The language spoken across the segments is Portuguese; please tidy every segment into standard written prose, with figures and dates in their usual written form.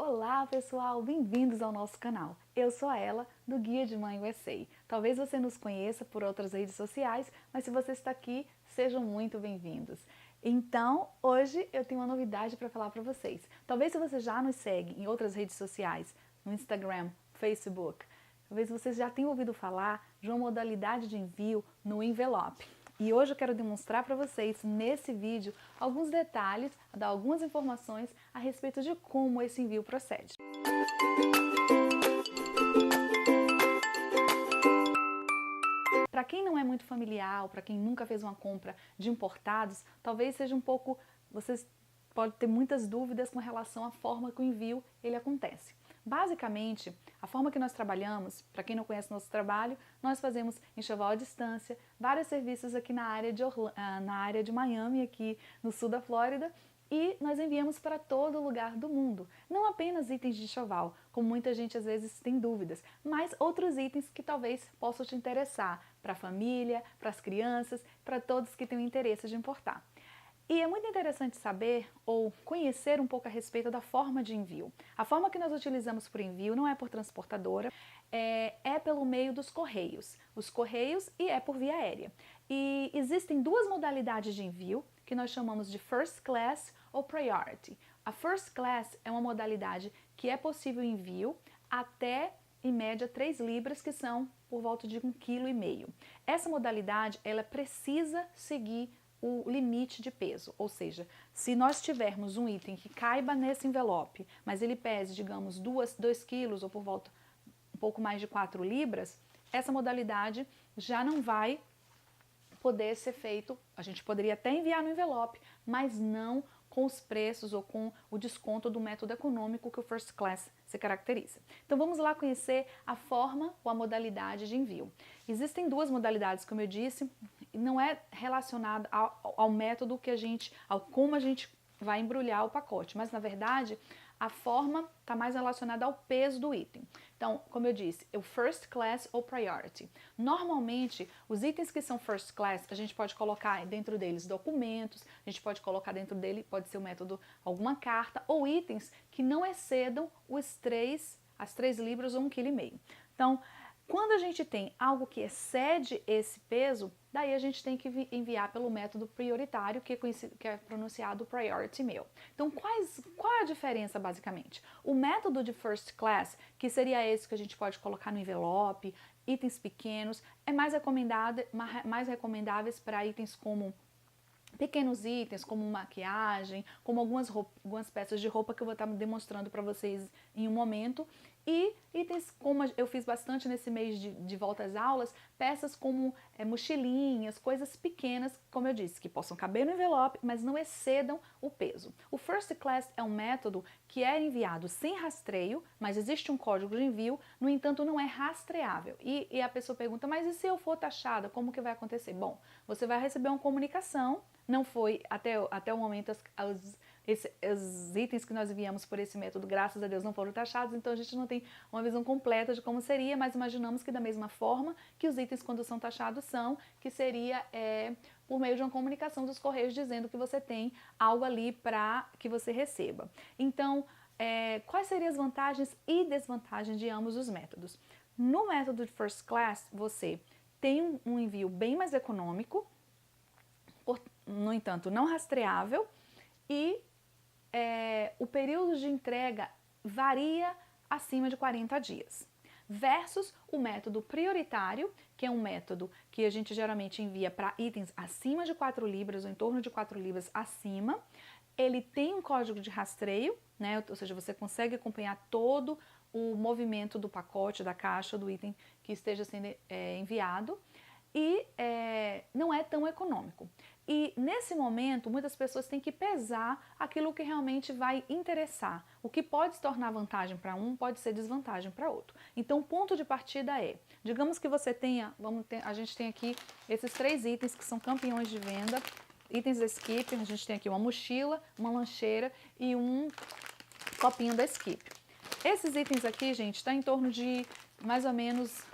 Olá pessoal, bem-vindos ao nosso canal. Eu sou a Ela, do Guia de Mãe USA. Talvez você nos conheça por outras redes sociais, mas se você está aqui, sejam muito bem-vindos. Então, hoje eu tenho uma novidade para falar para vocês. Talvez se você já nos segue em outras redes sociais, no Instagram, Facebook, talvez vocês já tenham ouvido falar de uma modalidade de envio no envelope. E hoje eu quero demonstrar para vocês, nesse vídeo, alguns detalhes, dar algumas informações a respeito de como esse envio procede. Para quem não é muito familiar, para quem nunca fez uma compra de importados, talvez seja um pouco, vocês podem ter muitas dúvidas com relação à forma que o envio ele acontece. Basicamente, a forma que nós trabalhamos, para quem não conhece nosso trabalho, nós fazemos enxoval à distância, vários serviços aqui na área de Miami, aqui no sul da Flórida, e nós enviamos para todo lugar do mundo. Não apenas itens de enxoval, como muita gente às vezes tem dúvidas, mas outros itens que talvez possam te interessar para a família, para as crianças, para todos que têm o interesse de importar. E é muito interessante saber ou conhecer um pouco a respeito da forma de envio. A forma que nós utilizamos para o envio não é por transportadora, é pelo meio dos correios. Os correios e é por via aérea. E existem duas modalidades de envio que nós chamamos de First Class ou Priority. A First Class é uma modalidade que é possível envio até, em média, 3 libras, que são por volta de 1,5 kg. Essa modalidade, ela precisa seguir o limite de peso, ou seja, se nós tivermos um item que caiba nesse envelope, mas ele pese, digamos, 2 quilos ou por volta um pouco mais de 4 libras, essa modalidade já não vai poder ser feito. A gente poderia até enviar no envelope, mas não com os preços ou com o desconto do método econômico que o First Class se caracteriza. Então vamos lá conhecer a forma ou a modalidade de envio. Existem duas modalidades, como eu disse, não é relacionado ao método que ao como a gente vai embrulhar o pacote, mas na verdade a forma está mais relacionada ao peso do item. Então, como eu disse, o First Class ou Priority. Normalmente, os itens que são First Class, a gente pode colocar dentro deles documentos, a gente pode colocar dentro dele, pode ser o método, alguma carta, ou itens que não excedam as 3 libras ou 1,5 kg. Então, quando a gente tem algo que excede esse peso, daí a gente tem que enviar pelo método prioritário, que é pronunciado Priority Mail. Então, qual é a diferença, basicamente? O método de First Class, que seria esse que a gente pode colocar no envelope, itens pequenos, é mais recomendáveis para itens como pequenos itens, como maquiagem, como algumas peças de roupa que eu vou estar demonstrando para vocês em um momento. E itens, como eu fiz bastante nesse mês de volta às aulas, peças como mochilinhas, coisas pequenas, como eu disse, que possam caber no envelope, mas não excedam o peso. O First Class é um método que é enviado sem rastreio, mas existe um código de envio, no entanto não é rastreável. E a pessoa pergunta, mas e se eu for taxada, como que vai acontecer? Bom, você vai receber uma comunicação, não foi até o momento os itens que nós enviamos por esse método, graças a Deus, não foram taxados, então a gente não tem uma visão completa de como seria, mas imaginamos que da mesma forma que os itens quando são taxados que seria por meio de uma comunicação dos correios dizendo que você tem algo ali para que você receba. Então, quais seriam as vantagens e desvantagens de ambos os métodos? No método de First Class, você tem um envio bem mais econômico, no entanto, não rastreável, e o período de entrega varia acima de 40 dias. Versus o método prioritário, que é um método que a gente geralmente envia para itens acima de 4 libras ou em torno de 4 libras acima. Ele tem um código de rastreio, né? Ou seja, você consegue acompanhar todo o movimento do pacote, da caixa, do item que esteja sendo enviado. E não é tão econômico. E nesse momento, muitas pessoas têm que pesar aquilo que realmente vai interessar. O que pode se tornar vantagem para um, pode ser desvantagem para outro. Então, o ponto de partida digamos que você tenha, a gente tem aqui esses 3 itens que são campeões de venda, itens da Skip, a gente tem aqui uma mochila, uma lancheira e um copinho da Skip. Esses itens aqui, gente, está em torno de mais ou menos,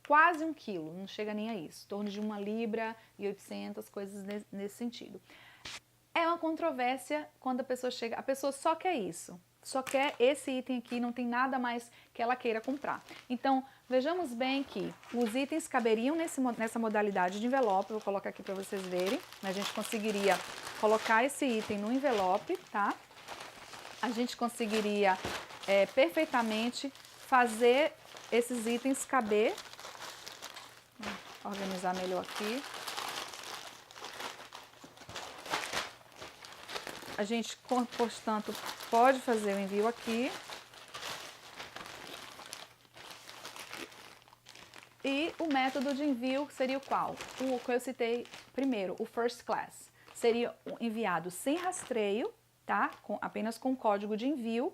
quase 1 quilo, não chega nem a isso, em torno de 1 libra e 800, coisas nesse sentido. É uma controvérsia quando a pessoa chega, a pessoa só quer isso. só quer esse item aqui, não tem nada mais que ela queira comprar. Então, vejamos bem que os itens caberiam nessa modalidade de envelope, vou colocar aqui para vocês verem, a gente conseguiria colocar esse item no envelope, tá? A gente conseguiria perfeitamente fazer esses itens caber. Vou organizar melhor aqui. A gente, portanto, pode fazer o envio aqui. E o método de envio seria o qual? O que eu citei primeiro, o First Class. Seria enviado sem rastreio, tá? Apenas com código de envio.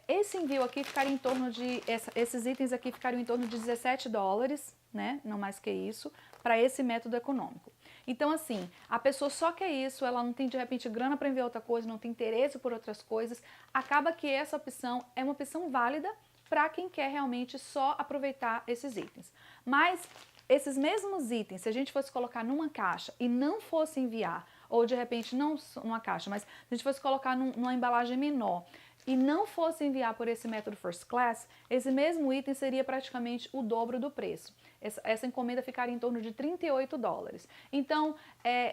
Esse envio aqui ficaria em torno de, esses itens aqui ficariam em torno de $17, né? Não mais que isso, para esse método econômico. Então, assim, a pessoa só quer isso, ela não tem, de repente, grana para enviar outra coisa, não tem interesse por outras coisas, acaba que essa opção é uma opção válida para quem quer realmente só aproveitar esses itens. Mas esses mesmos itens, se a gente fosse colocar numa caixa e não fosse enviar, ou de repente não numa caixa, mas se a gente fosse colocar numa embalagem menor e não fosse enviar por esse método First Class, esse mesmo item seria praticamente o dobro do preço. Essa encomenda ficaria em torno de $38. Então,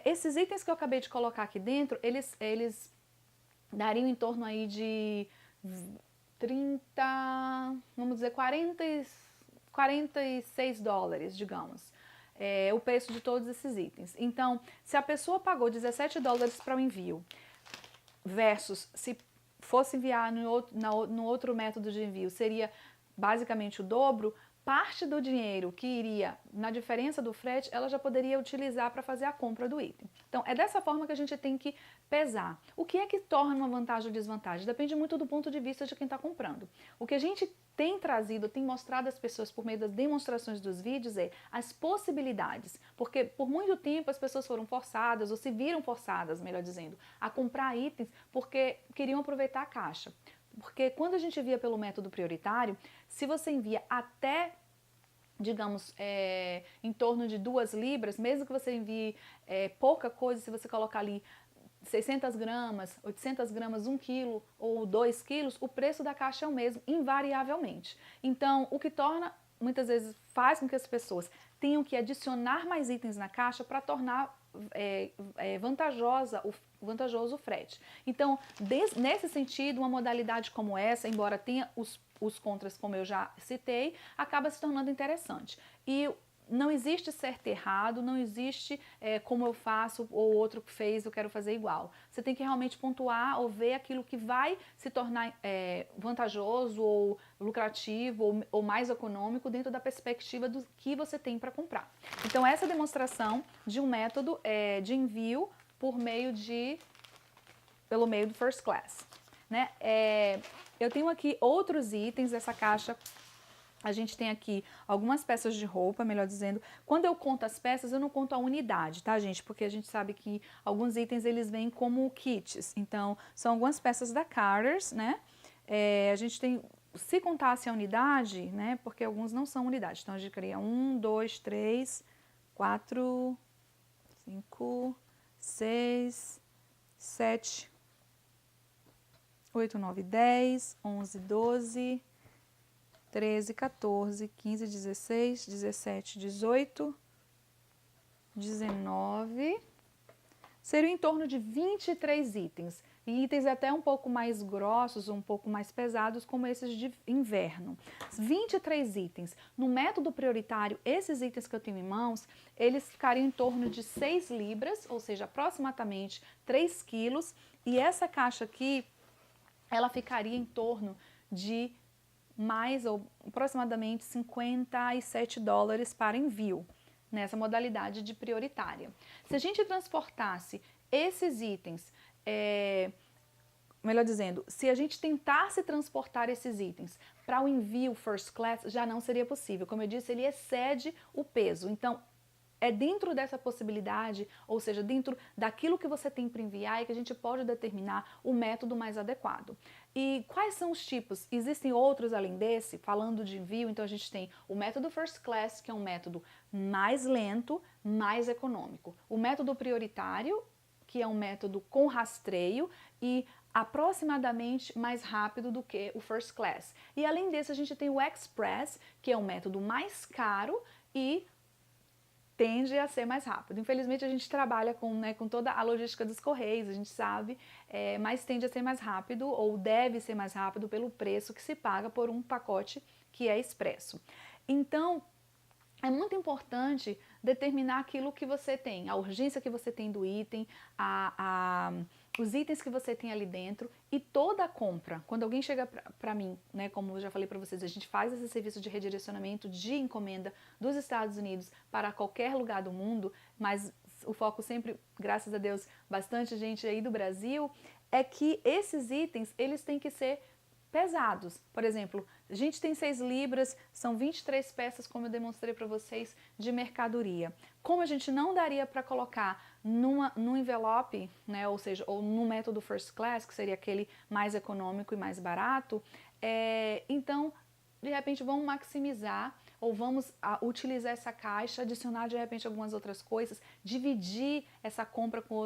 esses itens que eu acabei de colocar aqui dentro, eles dariam em torno aí de 30, vamos dizer, $46, digamos. O preço de todos esses itens. Então, se a pessoa pagou $17 para o envio, versus se fosse enviar no outro método de envio, seria basicamente o dobro, parte do dinheiro que iria na diferença do frete, ela já poderia utilizar para fazer a compra do item. Então, é dessa forma que a gente tem que pesar. O que é que torna uma vantagem ou desvantagem? Depende muito do ponto de vista de quem está comprando. O que a gente tem trazido, tem mostrado às pessoas por meio das demonstrações dos vídeos as possibilidades, porque por muito tempo as pessoas foram forçadas, ou se viram forçadas, melhor dizendo, a comprar itens porque queriam aproveitar a caixa. Porque quando a gente via pelo método prioritário, se você envia até, digamos, em torno de 2 libras, mesmo que você envie pouca coisa, se você colocar ali 600 gramas, 800 gramas, 1 quilo ou 2 quilos, o preço da caixa é o mesmo, invariavelmente. Então, o que torna, muitas vezes, faz com que as pessoas tenham que adicionar mais itens na caixa para tornar vantajoso o frete. Então, nesse sentido, uma modalidade como essa, embora tenha os contras, como eu já citei, acaba se tornando interessante. E não existe certo e errado, não existe como eu faço ou outro que fez, eu quero fazer igual. Você tem que realmente pontuar ou ver aquilo que vai se tornar vantajoso ou lucrativo ou mais econômico dentro da perspectiva do que você tem para comprar. Então, essa demonstração de um método de envio pelo meio do First Class, né? Eu tenho aqui outros itens dessa caixa. A gente tem aqui algumas peças de roupa, melhor dizendo. Quando eu conto as peças, eu não conto a unidade, tá, gente? Porque a gente sabe que alguns itens, eles vêm como kits. Então, são algumas peças da Carter's, né? A gente tem, se contasse a unidade, né? Porque alguns não são unidade. Então, a gente cria 1, 2, 3, 4, 5, 6, 7, 8, 9, 10, 11, 12... 13, 14, 15, 16, 17, 18, 19, seriam em torno de 23 itens. E itens até um pouco mais grossos, um pouco mais pesados, como esses de inverno. 23 itens. No método prioritário, esses itens que eu tenho em mãos, eles ficariam em torno de 6 libras, ou seja, aproximadamente 3 quilos. E essa caixa aqui, ela ficaria em torno de mais ou aproximadamente $57 para envio, nessa modalidade de prioritária. Se a gente transportasse esses itens, melhor dizendo, se a gente tentasse transportar esses itens para o envio First Class, já não seria possível. Como eu disse, ele excede o peso. Então, é dentro dessa possibilidade, ou seja, dentro daquilo que você tem para enviar, é que a gente pode determinar o método mais adequado. E quais são os tipos? Existem outros além desse, falando de envio, então a gente tem o método First Class, que é um método mais lento, mais econômico. O método prioritário, que é um método com rastreio, e aproximadamente mais rápido do que o First Class. E além desse, a gente tem o Express, que é um método mais caro e tende a ser mais rápido. Infelizmente, a gente trabalha com toda a logística dos Correios, a gente sabe, mas tende a ser mais rápido ou deve ser mais rápido pelo preço que se paga por um pacote que é expresso. Então, é muito importante determinar aquilo que você tem, a urgência que você tem do item, os itens que você tem ali dentro e toda a compra. Quando alguém chega para mim, né, como eu já falei para vocês, a gente faz esse serviço de redirecionamento de encomenda dos Estados Unidos para qualquer lugar do mundo, mas o foco sempre, graças a Deus, bastante gente aí do Brasil, é que esses itens, eles têm que ser pesados. Por exemplo, a gente tem 6 libras, são 23 peças, como eu demonstrei para vocês, de mercadoria. Como a gente não daria para colocar num envelope, né, ou seja, ou no método First Class, que seria aquele mais econômico e mais barato, então, de repente, vamos maximizar ou vamos utilizar essa caixa, adicionar de repente algumas outras coisas, dividir essa compra com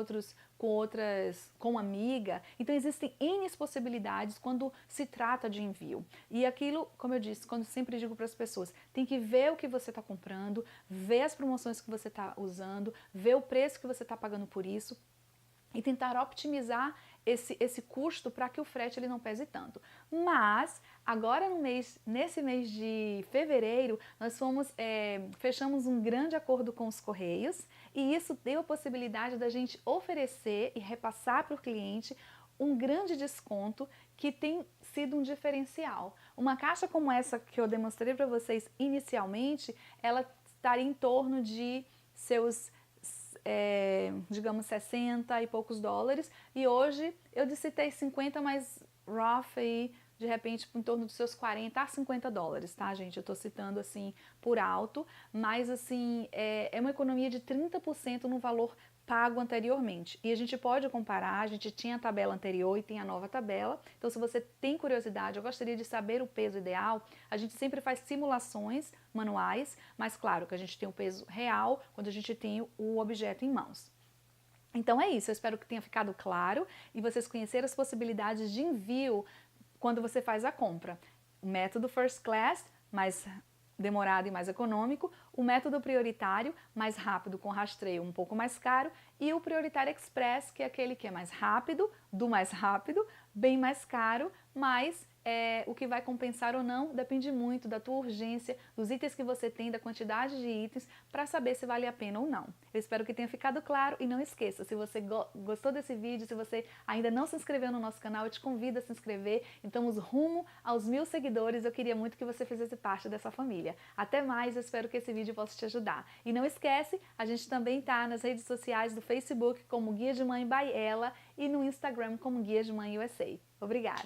uma amiga. Então existem N possibilidades quando se trata de envio. E aquilo, como eu disse, quando sempre digo para as pessoas, tem que ver o que você está comprando, ver as promoções que você está usando, ver o preço que você está pagando por isso e tentar optimizar esse custo para que o frete ele não pese tanto. Mas agora nesse mês de fevereiro nós fechamos um grande acordo com os Correios e isso deu a possibilidade da gente oferecer e repassar para o cliente um grande desconto que tem sido um diferencial. Uma caixa como essa que eu demonstrei para vocês inicialmente, ela estaria em torno de seus digamos 60 e poucos dólares, e hoje eu citei 50 mais rough aí, de repente em torno dos seus 40 a 50 dólares, tá gente? Eu tô citando assim por alto, mas assim é uma economia de 30% no valor pago anteriormente. E a gente pode comparar, a gente tinha a tabela anterior e tem a nova tabela, então se você tem curiosidade, eu gostaria de saber o peso ideal, a gente sempre faz simulações manuais, mas claro que a gente tem o peso real quando a gente tem o objeto em mãos. Então é isso, eu espero que tenha ficado claro e vocês conheceram as possibilidades de envio quando você faz a compra. O método First Class, mais demorado e mais econômico, o método prioritário, mais rápido com rastreio, um pouco mais caro, e o prioritário express, que é aquele que é mais rápido, do mais rápido, bem mais caro, mas o que vai compensar ou não depende muito da tua urgência, dos itens que você tem, da quantidade de itens, para saber se vale a pena ou não. Eu espero que tenha ficado claro e não esqueça, se você gostou desse vídeo, se você ainda não se inscreveu no nosso canal, eu te convido a se inscrever. Então, rumo aos 1000 seguidores, eu queria muito que você fizesse parte dessa família. Até mais, eu espero que esse vídeo possa te ajudar. E não esquece, a gente também está nas redes sociais do Facebook como Guia de Mãe by Ela e no Instagram como Guia de Mãe USA. Obrigada!